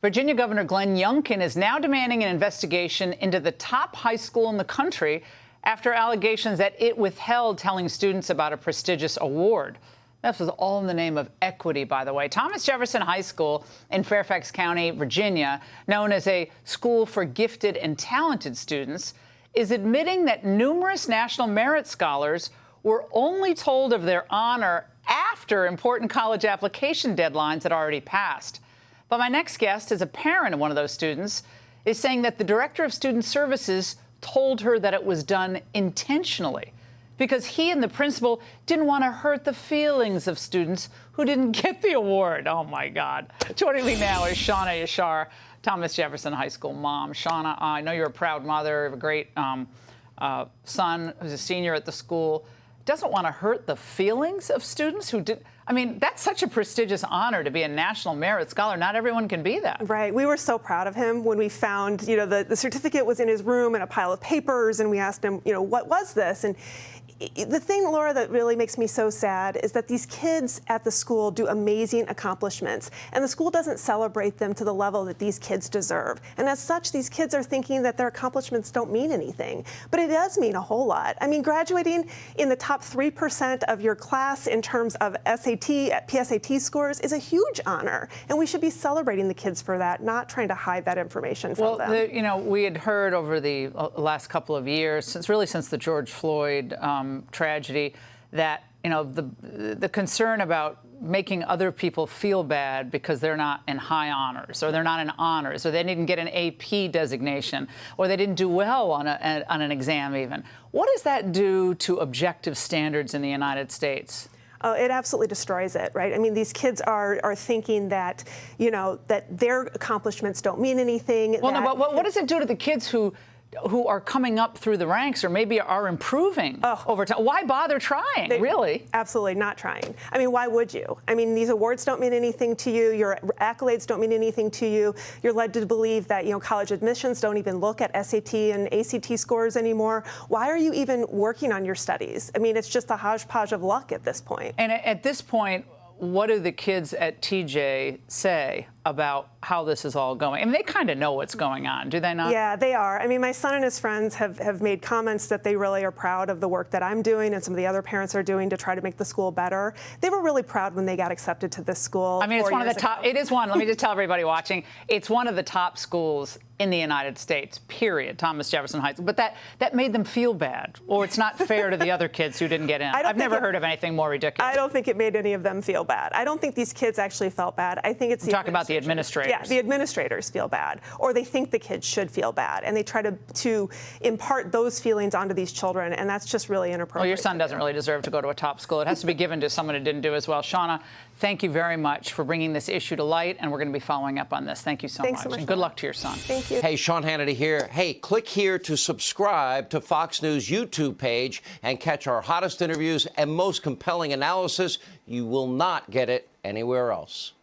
Virginia Governor Glenn Youngkin is now demanding an investigation into the top high school in the country after allegations that it withheld telling students about a prestigious award. This was all in the name of equity, by the way. Thomas Jefferson High School in Fairfax County, Virginia, known as a school for gifted and talented students, is admitting that numerous National Merit Scholars were only told of their honor after important college application deadlines had already passed. But my next guest is a parent of one of those students, is saying that the director of student services told her that it was done intentionally because he and the principal didn't want to hurt the feelings of students who didn't get the award. Oh, my God. Joining me now is Shawna Yashar, Thomas Jefferson High School mom. Shawna, I know you're a proud mother of a great son who's a senior at the school. Doesn't want to hurt the feelings of students who did. I mean, that's such a prestigious honor to be a National Merit Scholar. Not everyone can be that. Right. We were so proud of him when we found, the certificate was in his room in a pile of papers, and we asked him, what was this? And the thing, Laura, that really makes me so sad is that these kids at the school do amazing accomplishments, and the school doesn't celebrate them to the level that these kids deserve. And as such, these kids are thinking that their accomplishments don't mean anything. But it does mean a whole lot. I mean, graduating in the top 3% of your class in terms of PSAT scores is a huge honor, and we should be celebrating the kids for that, not trying to hide that information from them. We had heard over the last couple of years, since the George Floyd tragedy, that the concern about making other people feel bad because they're not in high honors, or they're not in honors, or they didn't get an AP designation, or they didn't do well on an exam even. What does that do to objective standards in the United States? Oh, it absolutely destroys it, right? I mean, these kids are thinking that, that their accomplishments don't mean anything. Well, no, but what does it do to the kids who are coming up through the ranks, or maybe are improving over time? Why bother trying, really? Absolutely not trying. I mean, why would you? I mean, these awards don't mean anything to you. Your accolades don't mean anything to you. You're led to believe that, college admissions don't even look at SAT and ACT scores anymore. Why are you even working on your studies? I mean, it's just a hodgepodge of luck at this point. And at this point, what do the kids at TJ say about how this is all going? I mean, they kind of know what's going on, do they not? Yeah, they are. I mean, my son and his friends have made comments that they really are proud of the work that I'm doing and some of the other parents are doing to try to make the school better. They were really proud when they got accepted to this school. I mean, it's one of the top. It is one. Let me just tell everybody watching. It's one of the top schools in the United States, period, Thomas Jefferson High School. But that made them feel bad, or it's not fair to the other kids who didn't get in. I've never heard of anything more ridiculous. I don't think it made any of them feel bad. I don't think these kids actually felt bad. I think it's the talking about the administrators. Yeah, the administrators feel bad, or they think the kids should feel bad, and they try to impart those feelings onto these children, and that's just really inappropriate. Well, your son doesn't really deserve to go to a top school. It has to be given to someone who didn't do as well. Shawna, thank you very much for bringing this issue to light, and we're going to be following up on this. Thank you so much. And good luck to your son. Thank you. Hey, Sean Hannity here. Hey, click here to subscribe to Fox News YouTube page and catch our hottest interviews and most compelling analysis. You will not get it anywhere else.